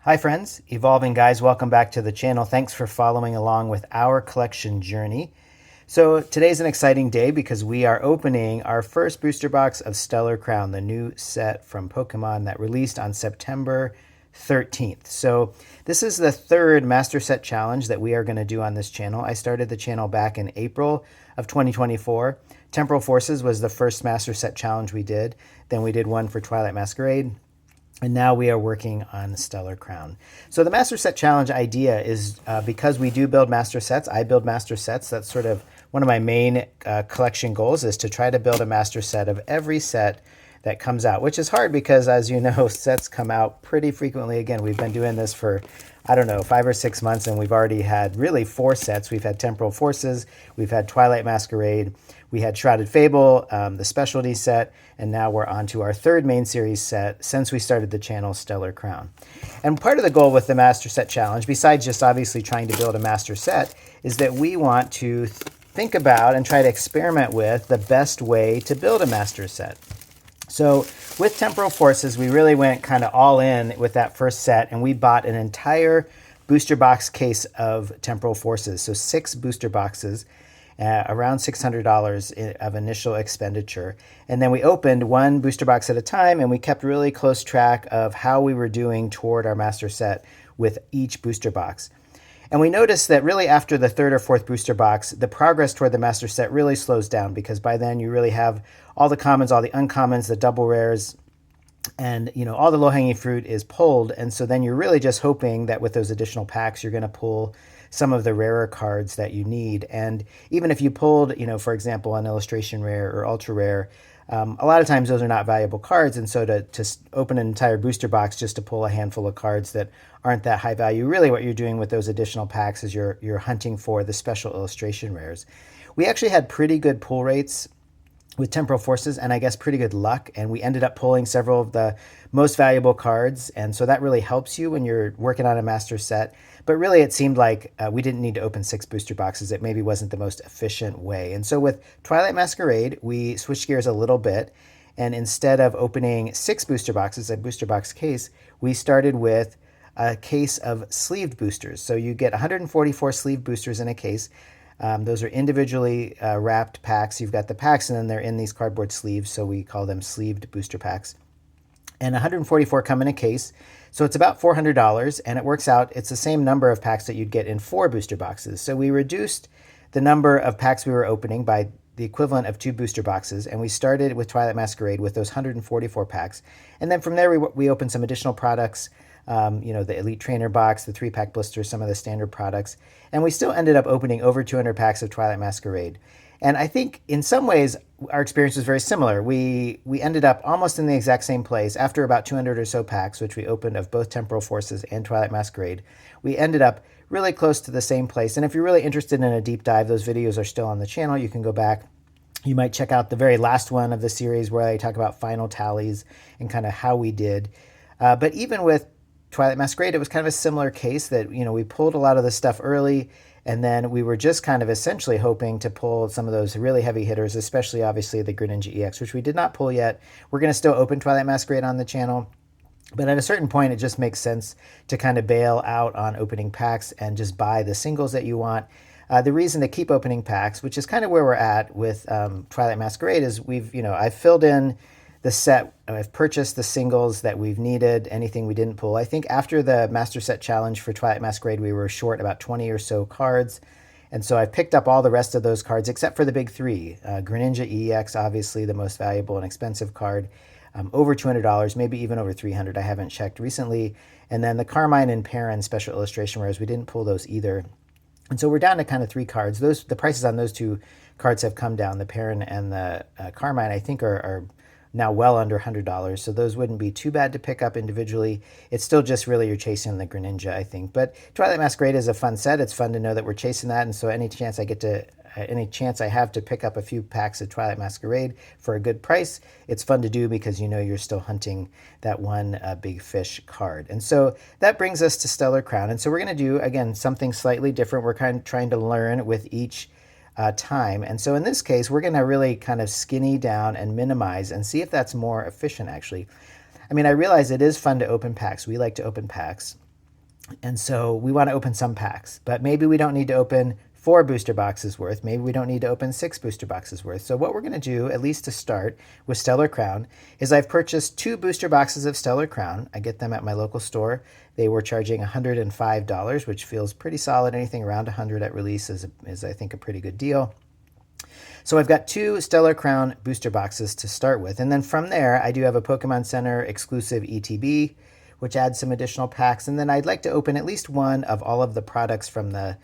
Hi friends, Evolving Guys, welcome back to the channel. Thanks for following along with our collection journey. So today's an exciting day because we are opening our first booster box of Stellar Crown, the new set from Pokemon that released on September 13th. So this is the third Master Set Challenge that we are going to do on this channel. I started the channel back in April of 2024. Temporal Forces was the first Master Set Challenge we did. Then we did one for Twilight Masquerade. And now we are working on Stellar Crown. So the Master Set Challenge idea is because we do build master sets, I build master sets. That's sort of one of my main collection goals, is to try to build a master set of every set that comes out, which is hard because, as you know, sets come out pretty frequently. Again, we've been doing this for, I don't know, 5 or 6 months, and we've already had really 4 sets. We've had Temporal Forces, we've had Twilight Masquerade, we had Shrouded Fable, the specialty set, and now we're on to our third main series set since we started the channel, Stellar Crown. And part of the goal with the Master Set Challenge, besides just obviously trying to build a master set, is that we want to think about and try to experiment with the best way to build a master set. So with Temporal Forces, we really went kind of all in with that first set, and we bought an entire booster box case of Temporal Forces. So 6 booster boxes, around $600 of initial expenditure. And then we opened one booster box at a time, and we kept really close track of how we were doing toward our master set with each booster box. And we noticed that really after the 3rd or 4th booster box, the progress toward the master set really slows down, because by then you really have all the commons, all the uncommons, the double rares, and all the low-hanging fruit is pulled. And so then you're really just hoping that with those additional packs, you're going to pull some of the rarer cards that you need. And even if you pulled, for example, an illustration rare or ultra rare, a lot of times those are not valuable cards, and so to open an entire booster box just to pull a handful of cards that aren't that high value, really what you're doing with those additional packs is you're hunting for the special illustration rares. We actually had pretty good pull rates with Temporal Forces, and I guess pretty good luck, and we ended up pulling several of the most valuable cards, and so that really helps you when you're working on a master set. But really it seemed like we didn't need to open 6 booster boxes. It maybe wasn't the most efficient way. And so with Twilight Masquerade, we switched gears a little bit, and instead of opening 6 booster boxes, a booster box case, we started with a case of sleeved boosters. So you get 144 sleeved boosters in a case. Those are individually wrapped packs. You've got the packs, and then they're in these cardboard sleeves, so we call them sleeved booster packs. And 144 come in a case, so it's about $400, and it works out, it's the same number of packs that you'd get in 4 booster boxes. So we reduced the number of packs we were opening by the equivalent of 2 booster boxes, and we started with Twilight Masquerade with those 144 packs. And then from there, we opened some additional products, the Elite Trainer box, the 3-pack blisters, some of the standard products, and we still ended up opening over 200 packs of Twilight Masquerade. And I think in some ways our experience was very similar. We ended up almost in the exact same place after about 200 or so packs, which we opened of both Temporal Forces and Twilight Masquerade. We ended up really close to the same place. And if you're really interested in a deep dive, those videos are still on the channel. You can go back. You might check out the very last one of the series where I talk about final tallies and kind of how we did. But even with Twilight Masquerade, it was kind of a similar case that, we pulled a lot of the stuff early, and then we were just kind of essentially hoping to pull some of those really heavy hitters, especially obviously the Greninja EX, which we did not pull yet. We're going to still open Twilight Masquerade on the channel, but at a certain point, it just makes sense to kind of bail out on opening packs and just buy the singles that you want. The reason to keep opening packs, which is kind of where we're at with Twilight Masquerade, is I've filled in the set. I've purchased the singles that we've needed, anything we didn't pull. I think after the Master Set Challenge for Twilight Masquerade, we were short about 20 or so cards. And so I've picked up all the rest of those cards, except for the big 3. Greninja EX, obviously the most valuable and expensive card, over $200, maybe even over $300. I haven't checked recently. And then the Carmine and Perrin special illustration rares, we didn't pull those either. And so we're down to kind of 3 cards. The prices on those 2 cards have come down. The Perrin and the Carmine, I think, are now well under $100, so those wouldn't be too bad to pick up individually. It's still just really you're chasing the Greninja, I think. But Twilight Masquerade is a fun set. It's fun to know that we're chasing that, and so any chance I have to pick up a few packs of Twilight Masquerade for a good price, it's fun to do because you're still hunting that one big fish card. And so that brings us to Stellar Crown. And so we're going to do, again, something slightly different. We're kind of trying to learn with each time. And so in this case, we're going to really kind of skinny down and minimize and see if that's more efficient, actually. I mean, I realize it is fun to open packs. We like to open packs. And so we want to open some packs, but maybe we don't need to open 4 booster boxes worth. Maybe we don't need to open 6 booster boxes worth. So what we're going to do, at least to start with Stellar Crown, is I've purchased 2 booster boxes of Stellar Crown. I get them at my local store. They were charging $105, which feels pretty solid. Anything around 100 at release is I think, a pretty good deal. So I've got 2 Stellar Crown booster boxes to start with. And then from there, I do have a Pokemon Center exclusive ETB, which adds some additional packs. And then I'd like to open at least one of all of the products from the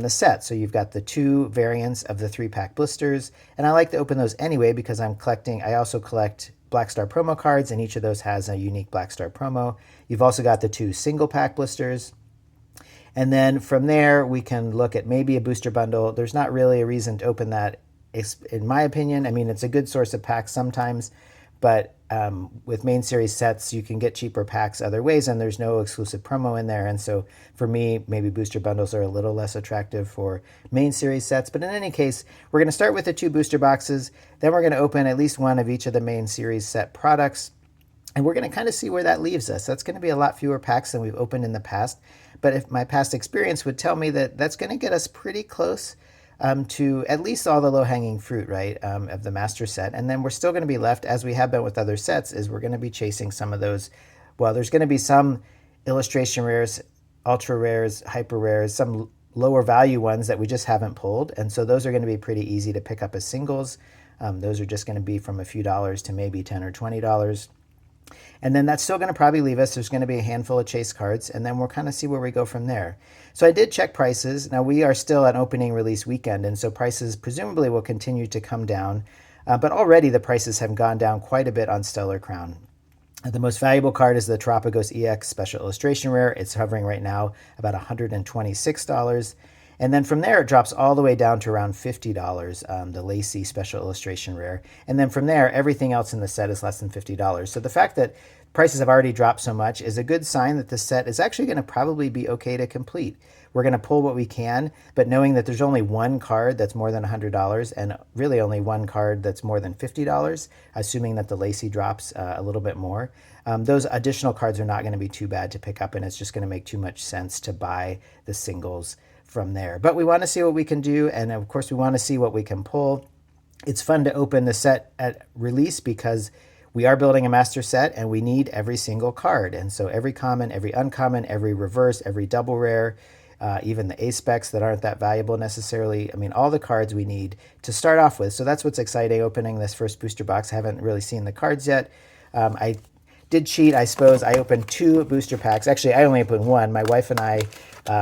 set. So you've got the 2 variants of the 3-pack blisters. And I like to open those anyway because I also collect Black Star promo cards, and each of those has a unique Black Star promo. You've also got the 2 single-pack blisters. And then from there, we can look at maybe a booster bundle. There's not really a reason to open that, in my opinion. I mean, it's a good source of packs sometimes, but with main series sets, you can get cheaper packs other ways, and there's no exclusive promo in there. And so for me, maybe booster bundles are a little less attractive for main series sets. But in any case, we're going to start with the 2 booster boxes. Then we're going to open at least one of each of the main series set products. And we're going to kind of see where that leaves us. That's going to be a lot fewer packs than we've opened in the past. But if my past experience would tell me that that's going to get us pretty close to at least all the low-hanging fruit, right, of the master set. And then we're still going to be left, as we have been with other sets, is we're going to be chasing some of those. Well, there's going to be some illustration rares, ultra rares, hyper rares, some lower value ones that we just haven't pulled. And so those are going to be pretty easy to pick up as singles. Those are just going to be from a few dollars to maybe $10 or $20. And then that's still going to probably leave us. There's going to be a handful of chase cards, and then we'll kind of see where we go from there. So I did check prices. Now, we are still at opening release weekend, and so prices presumably will continue to come down. But already the prices have gone down quite a bit on Stellar Crown. The most valuable card is the Tropicos EX Special Illustration Rare. It's hovering right now about $126. And then from there, it drops all the way down to around $50, the Lacey Special Illustration Rare. And then from there, everything else in the set is less than $50. So the fact that prices have already dropped so much is a good sign that the set is actually going to probably be okay to complete. We're going to pull what we can, but knowing that there's only one card that's more than $100 and really only one card that's more than $50, assuming that the Lacey drops a little bit more, those additional cards are not going to be too bad to pick up, and it's just going to make too much sense to buy the singles from there. But we want to see what we can do, and of course we want to see what we can pull. It's fun to open the set at release because we are building a master set and we need every single card. And so every common, every uncommon, every reverse, every double rare, even the A-specs that aren't that valuable necessarily. I mean, all the cards we need to start off with. So that's what's exciting opening this first booster box. I haven't really seen the cards yet. I did cheat, I suppose. I opened 2 booster packs. Actually, I only opened 1. My wife and I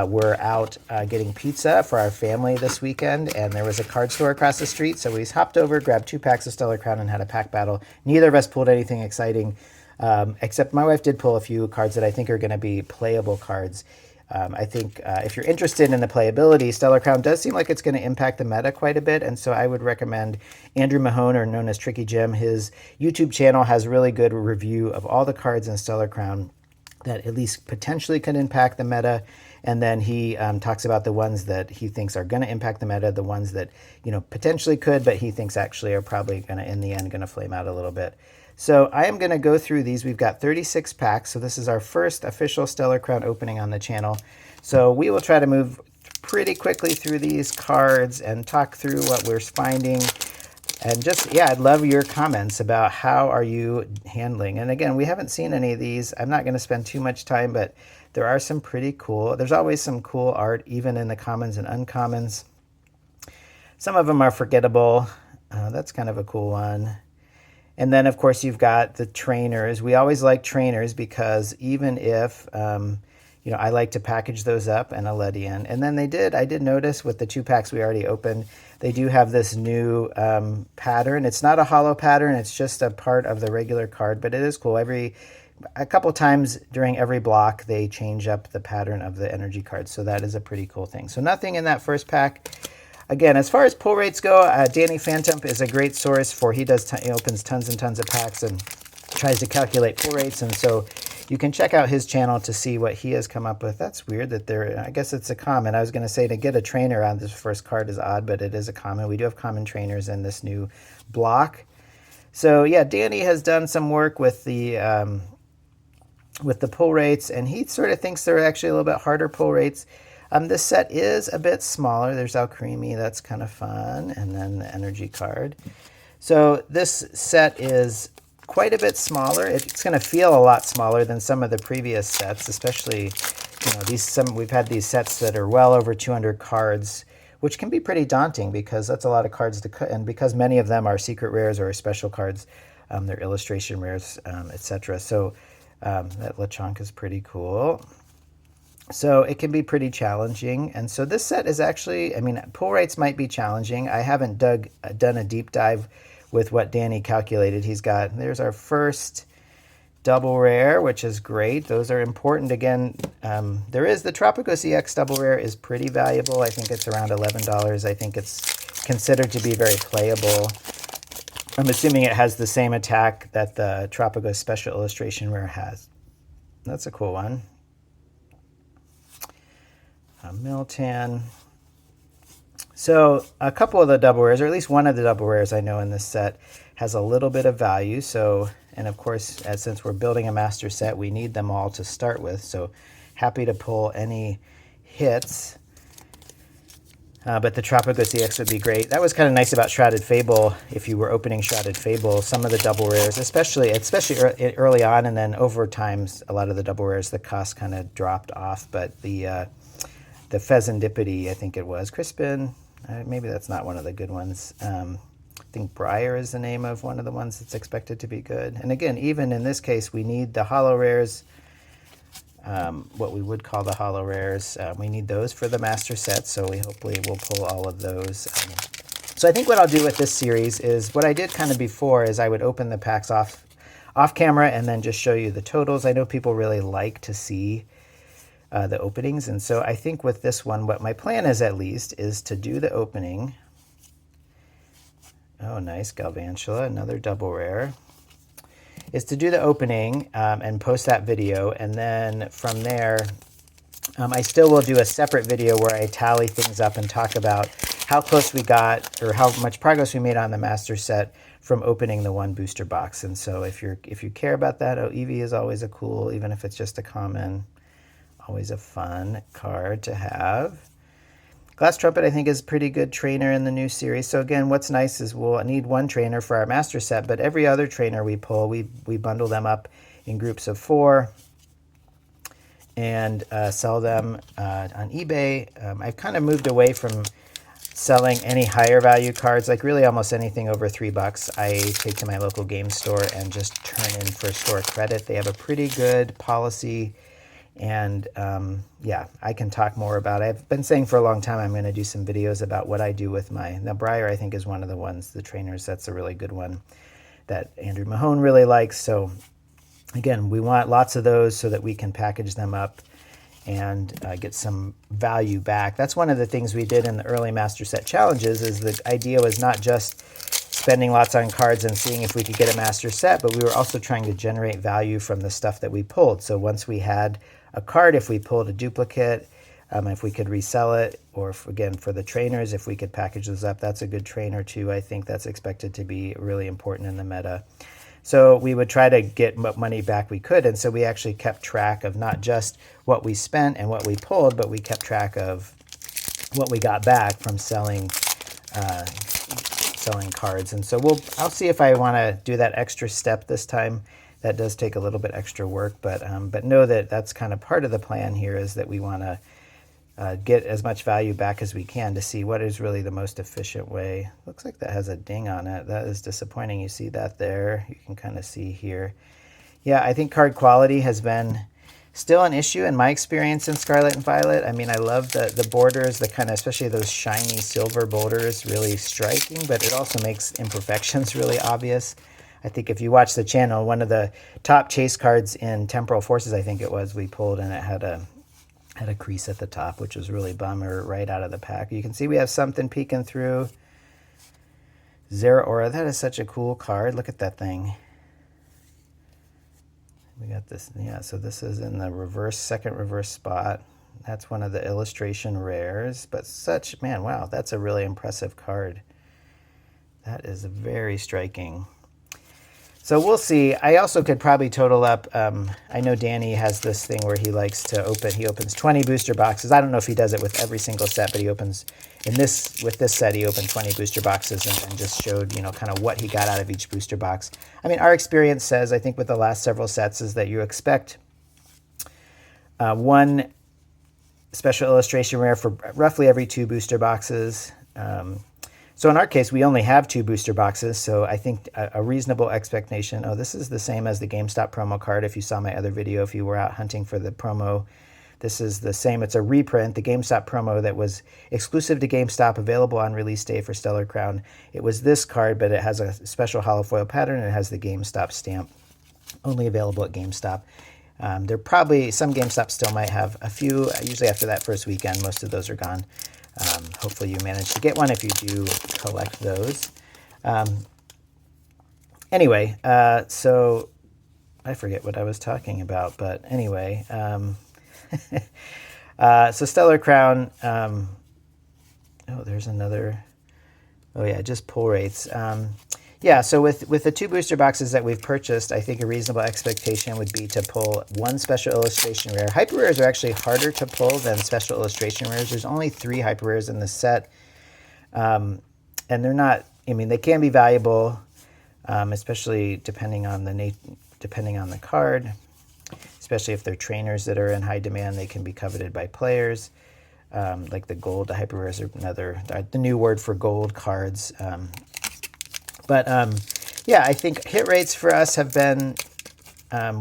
were out getting pizza for our family this weekend, and there was a card store across the street. So we hopped over, grabbed 2 packs of Stellar Crown, and had a pack battle. Neither of us pulled anything exciting, except my wife did pull a few cards that I think are going to be playable cards. I think if you're interested in the playability, Stellar Crown does seem like it's going to impact the meta quite a bit, and so I would recommend Andrew Mahone, or known as Tricky Jim. His YouTube channel has a really good review of all the cards in Stellar Crown that at least potentially could impact the meta, and then he talks about the ones that he thinks are going to impact the meta, the ones that potentially could, but he thinks actually are probably going to, in the end, going to flame out a little bit. So I am going to go through these. We've got 36 packs, so this is our first official Stellar Crown opening on the channel. So we will try to move pretty quickly through these cards and talk through what we're finding. And just, yeah, I'd love your comments about how are you handling. And again, we haven't seen any of these. I'm not going to spend too much time, but there are some pretty cool. There's always some cool art, even in the commons and uncommons. Some of them are forgettable. That's kind of a cool one. And then, of course, you've got the trainers. We always like trainers because even if, I like to package those up and I'll let you in. And then I did notice with the 2 packs we already opened, they do have this new pattern. It's not a hollow pattern. It's just a part of the regular card, but it is cool. A couple times during every block, they change up the pattern of the energy cards. So that is a pretty cool thing. So nothing in that first pack. Again, as far as pull rates go, Danny Phantom is a great source for, he opens tons and tons of packs and tries to calculate pull rates. And so you can check out his channel to see what he has come up with. That's weird that I guess it's a common. I was going to say to get a trainer on this first card is odd, but it is a common. We do have common trainers in this new block. So yeah, Danny has done some work with the with the pull rates, and he sort of thinks they're actually a little bit harder pull rates. This set is a bit smaller. There's Alcremie, that's kind of fun, and then the energy card. So this set is quite a bit smaller. It's going to feel a lot smaller than some of the previous sets, especially, we've had these sets that are well over 200 cards, which can be pretty daunting because that's a lot of cards to cut, and because many of them are secret rares or special cards, they're illustration rares, etc. So that Lechonk is pretty cool. So it can be pretty challenging. And so this set is actually, pull rates might be challenging. I haven't done a deep dive with what Danny calculated. There's our first double rare, which is great. Those are important. Again, there is the Tropicos EX double rare is pretty valuable. I think it's around $11. I think it's considered to be very playable. I'm assuming it has the same attack that the Tropicos special illustration rare has. That's a cool one. Miltan. So a couple of the double rares, or at least one of the double rares I know in this set, has a little bit of value. So, and of course, since we're building a master set, we need them all to start with. So happy to pull any hits. But the Tropicos EX would be great. That was kind of nice about Shrouded Fable. If you were opening Shrouded Fable, some of the double rares, especially early on, and then over time, a lot of the double rares, the cost kind of dropped off. But the Pheasantipity, I think it was, Crispin, maybe that's not one of the good ones. I think Briar is the name of one of the ones that's expected to be good. And again, even in this case, we need the holo rares. What we would call the holo rares. We need those for the master set, so hopefully we'll pull all of those. So I think what I'll do with this series is what I did kind of before is I would open the packs off camera and then just show you the totals. I know people really like to see the openings, and so I think with this one, what my plan is at least is to do the opening. Oh, nice, Galvantula, another double rare. Is to do the opening and post that video, and then from there I still will do a separate video where I tally things up and talk about how close we got or how much progress we made on the master set from opening the one booster box. And so if you care about that, Eevee is always a cool, even if it's just a common, always a fun card to have. Glass Trumpet, I think, is a pretty good trainer in the new series. So again, what's nice is we'll need one trainer for our master set, but every other trainer we pull, we bundle them up in groups of 4 and sell them on eBay. I've kind of moved away from selling any higher value cards, like really almost anything over $3. I take to my local game store and just turn in for store credit. They have a pretty good policy. And yeah, I can talk more about it. I've been saying for a long time I'm going to do some videos about what I do with now Briar, I think, is one of the ones, the trainers, that's a really good one that Andrew Mahone really likes. So again, we want lots of those so that we can package them up and get some value back. That's one of the things we did in the early master set challenges, is the idea was not just spending lots on cards and seeing if we could get a master set, but we were also trying to generate value from the stuff that we pulled. So once we had a card, if we pulled a duplicate, if we could resell it, or again, for the trainers, if we could package those up, that's a good trainer too. I think that's expected to be really important in the meta. So we would try to get what money back we could. And so we actually kept track of not just what we spent and what we pulled, but we kept track of what we got back from selling cards. And so I'll see if I want to do that extra step this time. That does take a little bit extra work, but know that that's kind of part of the plan here, is that we want to get as much value back as we can to see what is really the most efficient way. Looks like that has a ding on it. That is disappointing. You see that there? You can kind of see here. Yeah, I think card quality has been still an issue in my experience in Scarlet and Violet. I mean, I love the borders, the kind of, especially those shiny silver borders, really striking, but it also makes imperfections really obvious. I think if you watch the channel, one of the top chase cards in Temporal Forces, I think it was, we pulled, and it had a crease at the top, which was really bummer right out of the pack. You can see we have something peeking through. Zeraora, that is such a cool card. Look at that thing. We got this, yeah, so this is in the second reverse spot. That's one of the illustration rares, but man, wow, that's a really impressive card. That is very striking. So we'll see. I also could probably total up. I know Danny has this thing where he likes to open. He opens 20 booster boxes. I don't know if he does it with every single set, but he opens with this set. He opened 20 booster boxes and just showed kind of what he got out of each booster box. I mean, our experience says, I think with the last several sets, is that you expect one special illustration rare for roughly every 2 booster boxes. So in our case, we only have 2 booster boxes, so I think a reasonable expectation. Oh, this is the same as the GameStop promo card. If you saw my other video, if you were out hunting for the promo, this is the same. It's a reprint, the GameStop promo that was exclusive to GameStop, available on release day for Stellar Crown. It was this card, but it has a special hollow foil pattern, and it has the GameStop stamp, only available at GameStop. There probably, some GameStop still might have a few. Usually after that first weekend, most of those are gone. Hopefully you manage to get one if you do collect those. Anyway, so I forget what I was talking about, but anyway, so Stellar Crown, oh, there's another, oh yeah, just pull rates. Yeah, so with the 2 booster boxes that we've purchased, I think a reasonable expectation would be to pull 1 special illustration rare. Hyper rares are actually harder to pull than special illustration rares. There's only 3 hyper rares in the set, and they're not. I mean, they can be valuable, especially depending on the card. Especially if they're trainers that are in high demand, they can be coveted by players. Like the gold, the hyper rares are the new word for gold cards. But yeah, I think hit rates for us have been,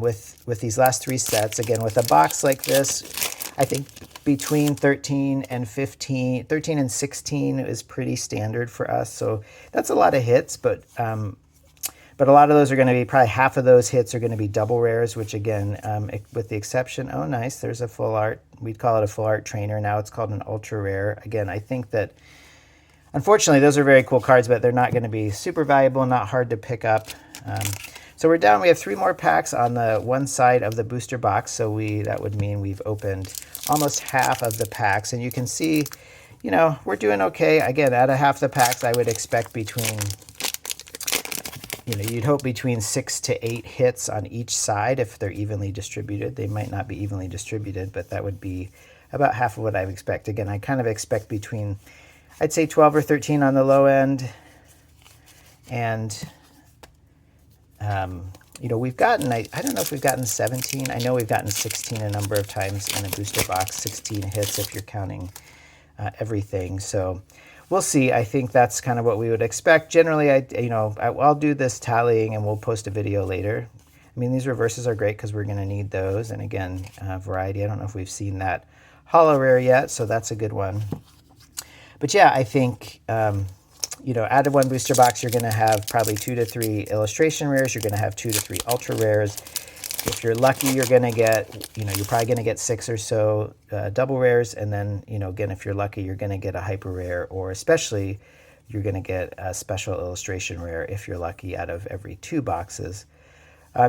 with these last 3 sets, again, with a box like this, I think between 13 and 16 is pretty standard for us. So that's a lot of hits, but a lot of those are going to be, probably half of those hits are going to be double rares, which again, with the exception, oh nice, there's a full art, we'd call it a full art trainer, now it's called an ultra rare. Again, I think that unfortunately, those are very cool cards, but they're not going to be super valuable, not hard to pick up. So we're down. We have 3 more packs on the one side of the booster box. So that would mean we've opened almost half of the packs. And you can see, we're doing okay. Again, out of half the packs, I would expect between, you'd hope between 6 to 8 hits on each side if they're evenly distributed. They might not be evenly distributed, but that would be about half of what I would expect. Again, I kind of expect between, I'd say 12 or 13 on the low end. And, we've gotten, I don't know if we've gotten 17. I know we've gotten 16 a number of times in a booster box, 16 hits if you're counting everything. So we'll see. I think that's kind of what we would expect. Generally, I'll do this tallying and we'll post a video later. I mean, these reverses are great because we're going to need those. And again, variety. I don't know if we've seen that hollow rare yet, so that's a good one. But yeah, I think, out of one booster box, you're going to have probably 2 to 3 illustration rares. You're going to have 2 to 3 ultra rares. If you're lucky, you're going to get, you're probably going to get 6 or so double rares. And then, again, if you're lucky, you're going to get a hyper rare, or especially you're going to get a special illustration rare if you're lucky out of every 2 boxes.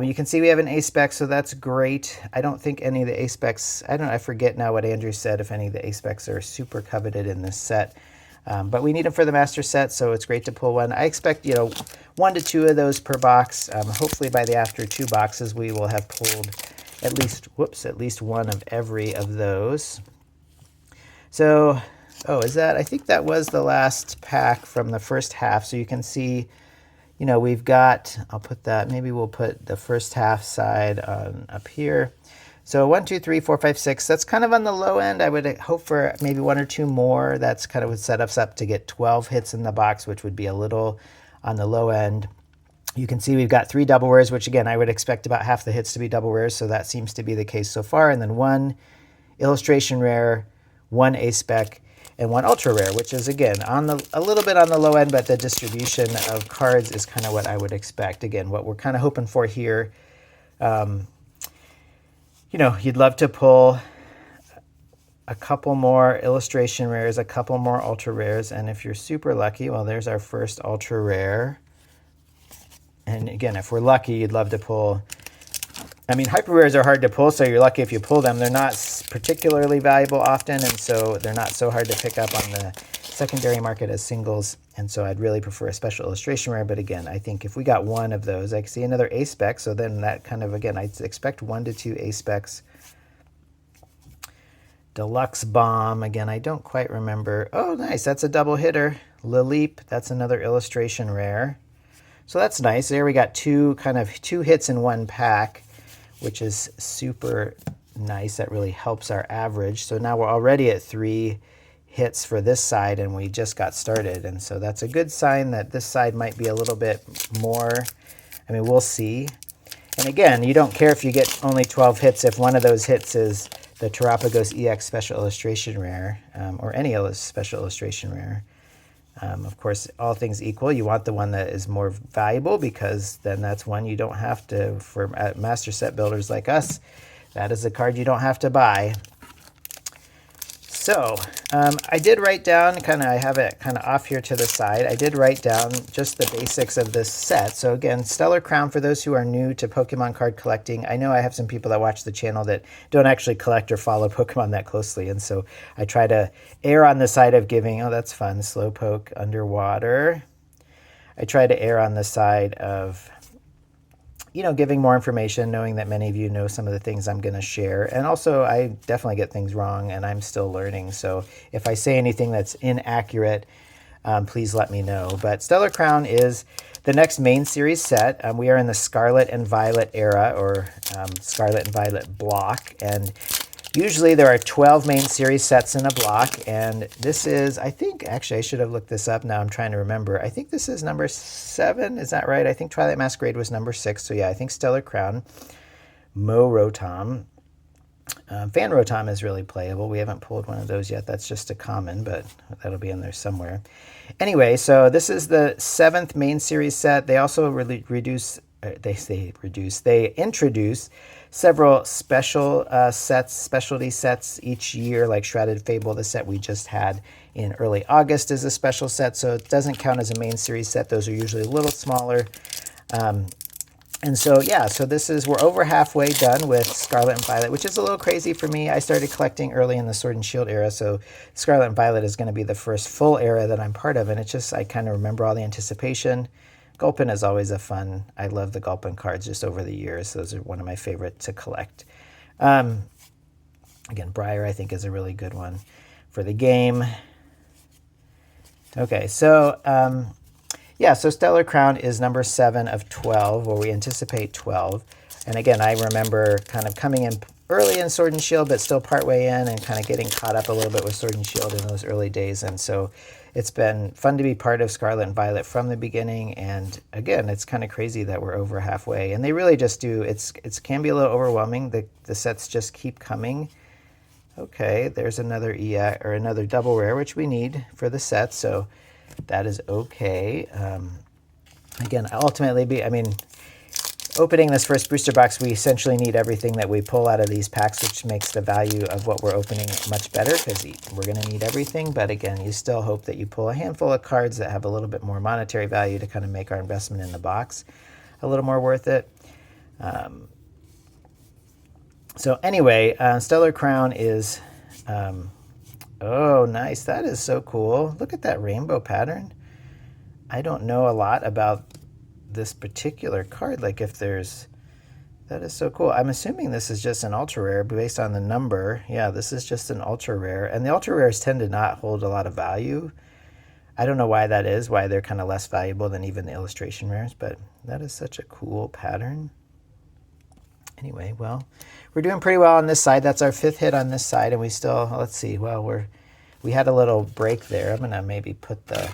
You can see we have an A-Spec, so that's great. I don't think any of the A-Specs, I forget now what Andrew said, if any of the A-Specs are super coveted in this set. But we need them for the master set, so it's great to pull one. I expect, 1 to 2 of those per box. Hopefully by the after 2 boxes, we will have pulled at least one of every of those. So, I think that was the last pack from the first half. So you can see, we've got, I'll put that, maybe we'll put the first half side on up here. So 1, 2, 3, 4, 5, 6, that's kind of on the low end. I would hope for maybe 1 or 2 more. That's kind of would set us up to get 12 hits in the box, which would be a little on the low end. You can see we've got 3 double rares, which again, I would expect about half the hits to be double rares. So that seems to be the case so far. And then 1 illustration rare, 1 A-Spec, and 1 ultra rare, which is again a little bit on the low end, but the distribution of cards is kind of what I would expect. Again, what we're kind of hoping for here, you'd love to pull a couple more illustration rares, a couple more ultra rares, and if you're super lucky, well, there's our first ultra rare. And again, if we're lucky, you'd love to pull. I mean, hyper rares are hard to pull, so you're lucky if you pull them. They're not particularly valuable often, and so they're not so hard to pick up on the secondary market as singles. And so I'd really prefer a special illustration rare, but again, I think if we got one of those, I can see another A-spec, so then that kind of, again, I'd expect 1 to 2 A-specs. Deluxe Bomb, again, I don't quite remember. Oh, nice, that's a double hitter. Lilleep, that's another illustration rare. So that's nice. There we got two hits in one pack, which is super nice. That really helps our average. So now we're already at 3 hits for this side, and we just got started. And so that's a good sign that this side might be a little bit more. I mean, we'll see. And again, you don't care if you get only 12 hits if one of those hits is the Terapagos EX Special Illustration Rare, or any Special Illustration Rare. Of course, all things equal, you want the one that is more valuable, because then that's one you don't have to, for master set builders like us, that is a card you don't have to buy. So I did write down, I have it kind of off here to the side, I did write down just the basics of this set. So again, Stellar Crown, for those who are new to Pokemon card collecting, I know I have some people that watch the channel that don't actually collect or follow Pokemon that closely, and so I try to err on the side of giving, oh that's fun, Slowpoke Underwater. I try to err on the side of, you know, giving more information, knowing that many of you know some of the things I'm going to share. And also, I definitely get things wrong, and I'm still learning. So if I say anything that's inaccurate, please let me know. But Stellar Crown is the next main series set. We are in the Scarlet and Violet era, or Scarlet and Violet block. And usually there are 12 main series sets in a block, and this is, I think, actually I should have looked this up, now I'm trying to remember. I think this is number 7, is that right? I think Twilight Masquerade was number 6, so yeah, I think Stellar Crown. Mo Rotom. Fan Rotom is really playable. We haven't pulled one of those yet. That's just a common, but that'll be in there somewhere. Anyway, so this is the 7th main series set. They also they introduce several specialty sets each year, like Shrouded Fable, the set we just had in early August, is a special set, so it doesn't count as a main series set. Those are usually a little smaller. And so, yeah, so we're over halfway done with Scarlet and Violet, which is a little crazy for me. I started collecting early in the Sword and Shield era, so Scarlet and Violet is going to be the first full era that I'm part of, and it's just, I kind of remember all the anticipation. Gulpin is always a fun, I love the Gulpin cards just over the years. Those are one of my favorite to collect. Again, Briar, I think, is a really good one for the game. Okay, so yeah, so Stellar Crown is number 7 of 12, or we anticipate 12. And again, I remember kind of coming in early in Sword and Shield, but still partway in, and kind of getting caught up a little bit with Sword and Shield in those early days. And so it's been fun to be part of Scarlet and Violet from the beginning. And again, it's kind of crazy that we're over halfway. And they really just do, it can be a little overwhelming. The sets just keep coming. Okay, there's another another double rare, which we need for the set. So that is okay. Again, ultimately, opening this first booster box, we essentially need everything that we pull out of these packs, which makes the value of what we're opening much better, because we're going to need everything. But again, you still hope that you pull a handful of cards that have a little bit more monetary value to kind of make our investment in the box a little more worth it. So anyway, Stellar Crown is... oh, nice. That is so cool. Look at that rainbow pattern. I don't know a lot about this particular card, like if there's... That is so cool. I'm assuming this is just an ultra rare based on the number. Yeah, this is just an ultra rare, and the ultra rares tend to not hold a lot of value. I don't know why that is, why they're kind of less valuable than even the illustration rares, but that is such a cool pattern. Anyway, well, we're doing pretty well on this side. That's our 5th hit on this side, and we still, let's see, well, we had a little break there. I'm gonna maybe put the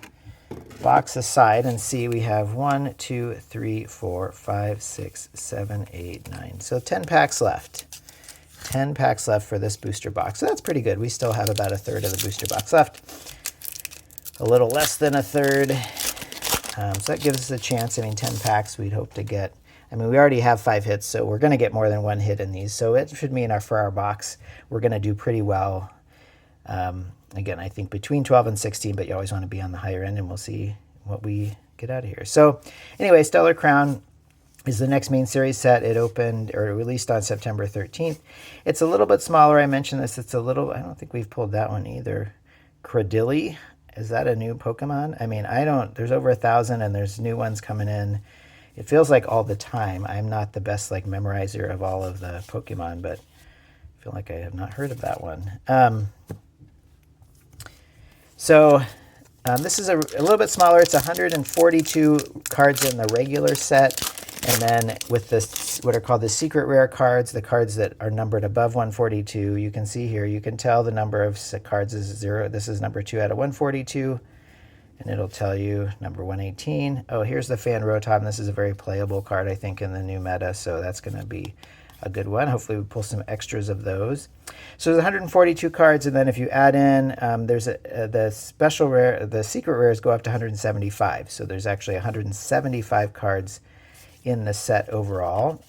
box aside and see. We have 1, 2, 3, 4, 5, 6, 7, 8, 9. So 10 packs left. 10 packs left for this booster box. So that's pretty good. We still have about 1/3 of the booster box left. A little less than 1/3. So that gives us a chance. 10 packs we'd hope to get. We already have 5 hits, so we're going to get more than 1 hit in these. So it should mean for our box, we're going to do pretty well. Again, I think between 12 and 16, but you always want to be on the higher end, and we'll see what we get out of here. So anyway, Stellar Crown is the next main series set. It opened, or released on September 13th. It's a little bit smaller. I mentioned this. It's a little, I don't think we've pulled that one either. Cradilly. Is that a new Pokemon? I mean, I don't, there's over 1,000 and there's new ones coming in. It feels like all the time. I'm not the best like memorizer of all of the Pokemon, but I feel like I have not heard of that one. This is a little bit smaller. It's 142 cards in the regular set. And then with this, what are called the secret rare cards, the cards that are numbered above 142, you can see here, you can tell the number of cards is 0. This is number 2 out of 142. And it'll tell you number 118. Oh, here's the Fan Rotom. This is a very playable card, I think, in the new meta. So that's going to be a good one. Hopefully we pull some extras of those. So there's 142 cards, and then if you add in, there's the special rare, the secret rares go up to 175. So there's actually 175 cards in the set overall.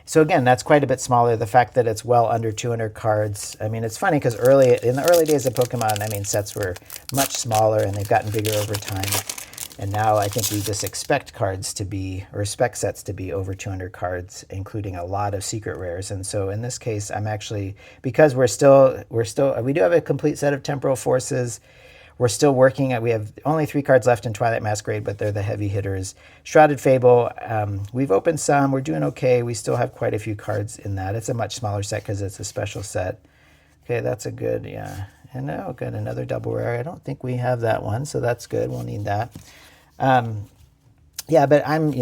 So again, that's quite a bit smaller. The fact that it's well under 200 cards. I mean, it's funny because in the early days of Pokemon, I mean, sets were much smaller and they've gotten bigger over time. And now I think we just expect cards to be, or spec sets to be over 200 cards, including a lot of secret rares. And so in this case, I'm actually, because we do have a complete set of Temporal Forces. We're still working we have only 3 cards left in Twilight Masquerade, but they're the heavy hitters. Shrouded Fable, we've opened some. We're doing okay. We still have quite a few cards in that. It's a much smaller set because it's a special set. Okay, that's a good, yeah. And now, good, another double rare. I don't think we have that one, so that's good. We'll need that. Yeah, but I'm,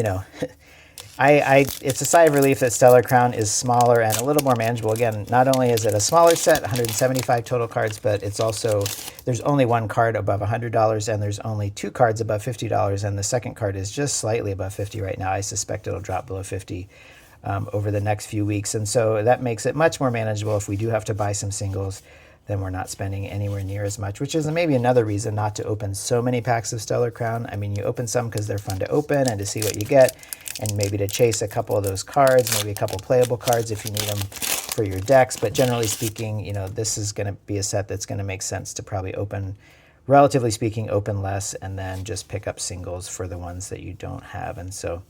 it's a sigh of relief that Stellar Crown is smaller and a little more manageable. Again, not only is it a smaller set, 175 total cards, but it's also, there's only 1 card above $100 and there's only 2 cards above $50, and the second card is just slightly above 50 right now. I suspect it'll drop below 50 over the next few weeks, and so that makes it much more manageable. If we do have to buy some singles, then we're not spending anywhere near as much, which is maybe another reason not to open so many packs of Stellar Crown. I mean, you open some because they're fun to open and to see what you get, and maybe to chase a couple of those cards, maybe a couple playable cards if you need them for your decks. But generally speaking, this is going to be a set that's going to make sense to probably open, relatively speaking, open less, and then just pick up singles for the ones that you don't have. And so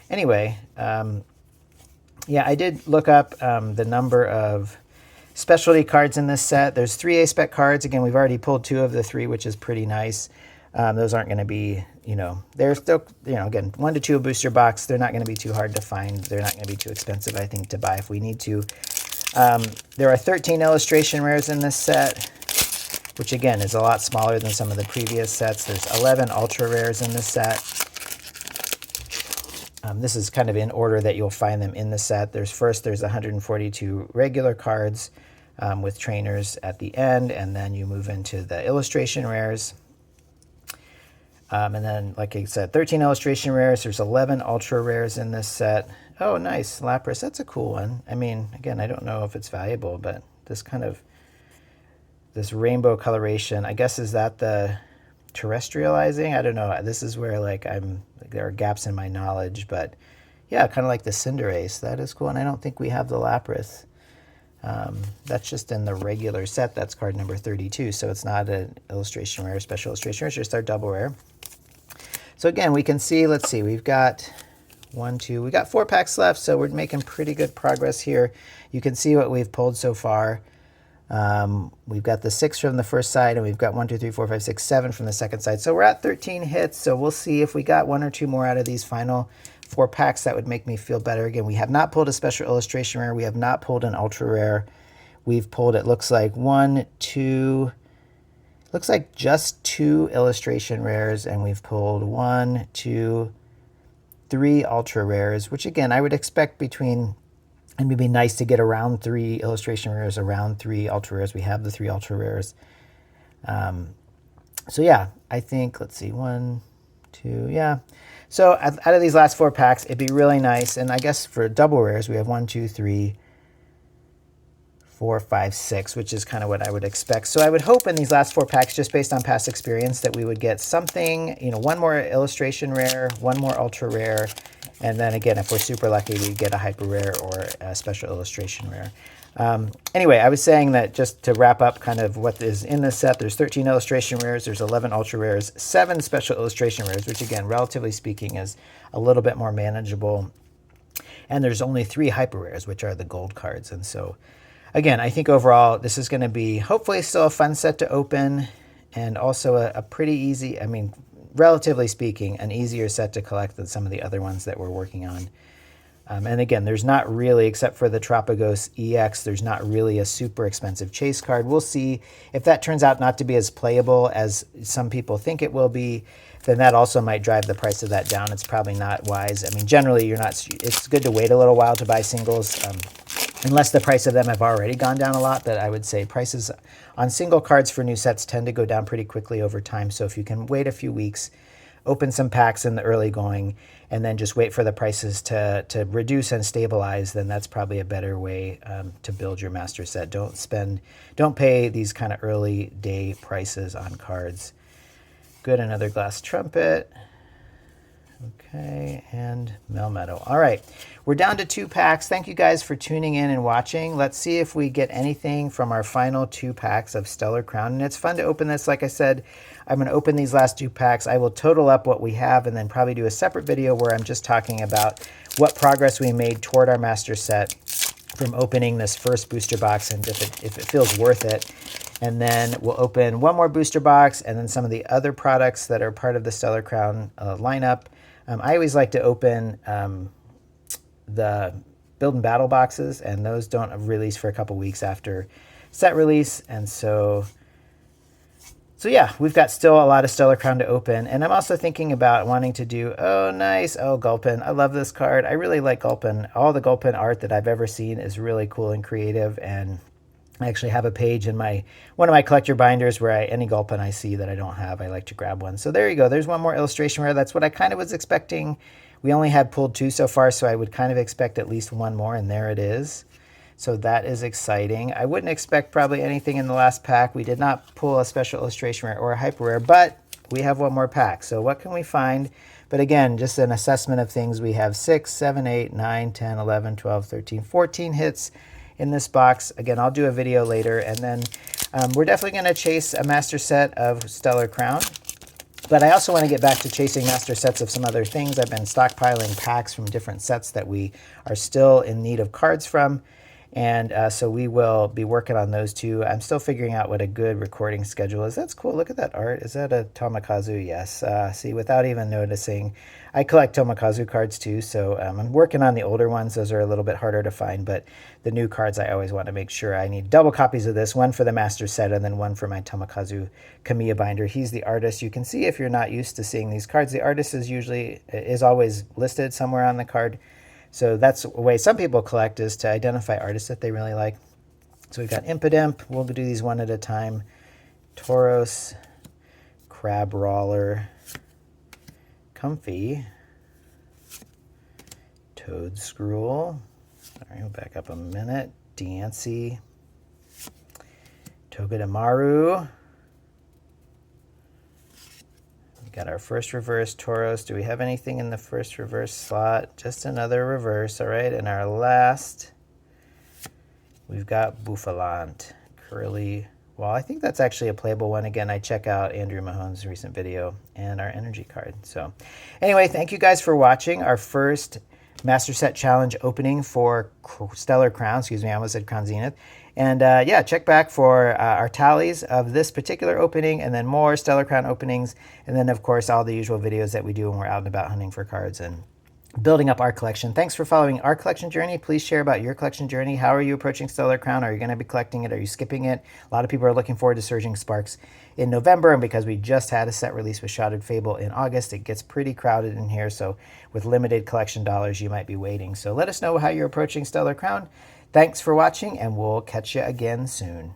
anyway, yeah, I did look up the number of specialty cards in this set. There's 3 A-Spec cards. Again, we've already pulled 2 of the 3, which is pretty nice. Those aren't going to be, they're still, again, 1 to 2 a booster box. They're not going to be too hard to find. They're not going to be too expensive, I think, to buy if we need to. There are 13 illustration rares in this set, which again is a lot smaller than some of the previous sets. There's 11 ultra rares in this set. This is kind of in order that you'll find them in the set. There's 142 regular cards with trainers at the end, and then you move into the illustration rares. And then, like I said, 13 illustration rares. There's 11 ultra rares in this set. Oh, nice. Lapras. That's a cool one. I mean, again, I don't know if it's valuable, but this this rainbow coloration, I guess, is that the terrestrializing? I don't know. This is where, there are gaps in my knowledge, but yeah, kind of like the Cinderace. That is cool. And I don't think we have the Lapras. That's just in the regular set. That's card number 32. So it's not an illustration rare, special illustration rare. It's just our double rare. So again, we can see, let's see, we've got 4 packs left. So we're making pretty good progress here. You can see what we've pulled so far. We've got the 6 from the first side, and we've got 1, 2, 3, 4, 5, 6, 7 from the second side. So we're at 13 hits. So we'll see if we got 1 or 2 more out of these final 4 packs. That would make me feel better. Again, we have not pulled a special illustration rare. We have not pulled an ultra rare. We've pulled, it looks like just 2 illustration rares, and we've pulled 1, 2, 3 ultra rares, which again, I would expect between, and it'd be nice to get around 3 illustration rares, around 3 ultra rares. We have the 3 ultra rares. So yeah, I think, let's see, 1, 2, yeah. So out of these last 4 packs, it'd be really nice. And I guess for double rares, we have 1, 2, 3, 4, 5, 6, which is kind of what I would expect. So I would hope in these last 4 packs, just based on past experience, that we would get something, 1 more illustration rare, 1 more ultra rare, and then again, if we're super lucky, we get a hyper rare or a special illustration rare. Anyway, I was saying that just to wrap up kind of what is in this set, there's 13 illustration rares, there's 11 ultra rares, 7 special illustration rares, which again, relatively speaking, is a little bit more manageable. And there's only 3 hyper rares, which are the gold cards. And so again, I think overall, this is going to be hopefully still a fun set to open. and also a pretty easy, I mean, relatively speaking, an easier set to collect than some of the other ones that we're working on. And again, there's not really, except for the Tropicos EX, there's not really a super expensive chase card. We'll see if that turns out not to be as playable as some people think it will be, then that also might drive the price of that down. It's probably not wise. I mean, generally, it's good to wait a little while to buy singles, unless the price of them have already gone down a lot. But I would say prices on single cards for new sets tend to go down pretty quickly over time. So if you can wait a few weeks, open some packs in the early going, and then just wait for the prices to reduce and stabilize, then that's probably a better way to build your master set. Don't pay these kind of early day prices on cards. Good, another glass trumpet. Okay, and Melmetal. All right, we're down to 2 packs. Thank you guys for tuning in and watching. Let's see if we get anything from our final 2 packs of Stellar Crown. And it's fun to open this. Like I said, I'm going to open these last 2 packs. I will total up what we have and then probably do a separate video where I'm just talking about what progress we made toward our master set from opening this first booster box and if it feels worth it. And then we'll open one more booster box and then some of the other products that are part of the Stellar Crown lineup. I always like to open the Build and Battle boxes, and those don't release for a couple weeks after set release. And so yeah, we've got still a lot of Stellar Crown to open. And I'm also thinking about wanting to do, oh, nice, oh, Gulpin. I love this card. I really like Gulpin. All the Gulpin art that I've ever seen is really cool and creative, and I actually have a page in one of my collector binders where any Gulpin I see that I don't have, I like to grab one. So there you go. There's one more illustration rare. That's what I kind of was expecting. We only had pulled 2 so far, so I would kind of expect at least one more, and there it is. So that is exciting. I wouldn't expect probably anything in the last pack. We did not pull a special illustration rare or a hyper rare, but we have one more pack. So what can we find? But again, just an assessment of things. We have 6, 7, 8, 9, 10, 11, 12, 13, 14 hits in this box. Again, I'll do a video later, and then we're definitely going to chase a master set of Stellar Crown. But I also want to get back to chasing master sets of some other things. I've been stockpiling packs from different sets that we are still in need of cards from. And so we will be working on those too. I'm still figuring out what a good recording schedule is. That's cool. Look at that art. Is that a Tomokazu? Yes. See, without even noticing, I collect Tomokazu cards too. So I'm working on the older ones. Those are a little bit harder to find. But the new cards, I always want to make sure I need double copies of this. One for the master set and then one for my Tomokazu Kamiya binder. He's the artist. You can see if you're not used to seeing these cards, the artist is always listed somewhere on the card. So that's a way some people collect, is to identify artists that they really like. So we've got Impidimp. We'll do these one at a time. Tauros, Crab Rawler, Comfy, Toadscruel. All right, we'll back up a minute. Dancy, Togedemaru. Got our first reverse Tauros. Do we have anything in the first reverse slot? Just another reverse, all right. And our last, we've got Bouffalant, Curly. Well, I think that's actually a playable one. Again, I check out Andrew Mahone's recent video and our energy card. So anyway, thank you guys for watching our first Master Set Challenge opening for Stellar Crown. Excuse me, I almost said Crown Zenith. And yeah, check back for our tallies of this particular opening, and then more Stellar Crown openings, and then of course all the usual videos that we do when we're out and about hunting for cards and building up our collection. Thanks for following our collection journey. Please share about your collection journey. How are you approaching Stellar Crown? Are you going to be collecting it? Are you skipping it? A lot of people are looking forward to Surging Sparks in November, and because we just had a set release with Shrouded Fable in August, it gets pretty crowded in here. So with limited collection dollars, you might be waiting. So let us know how you're approaching Stellar Crown. Thanks for watching, and we'll catch you again soon.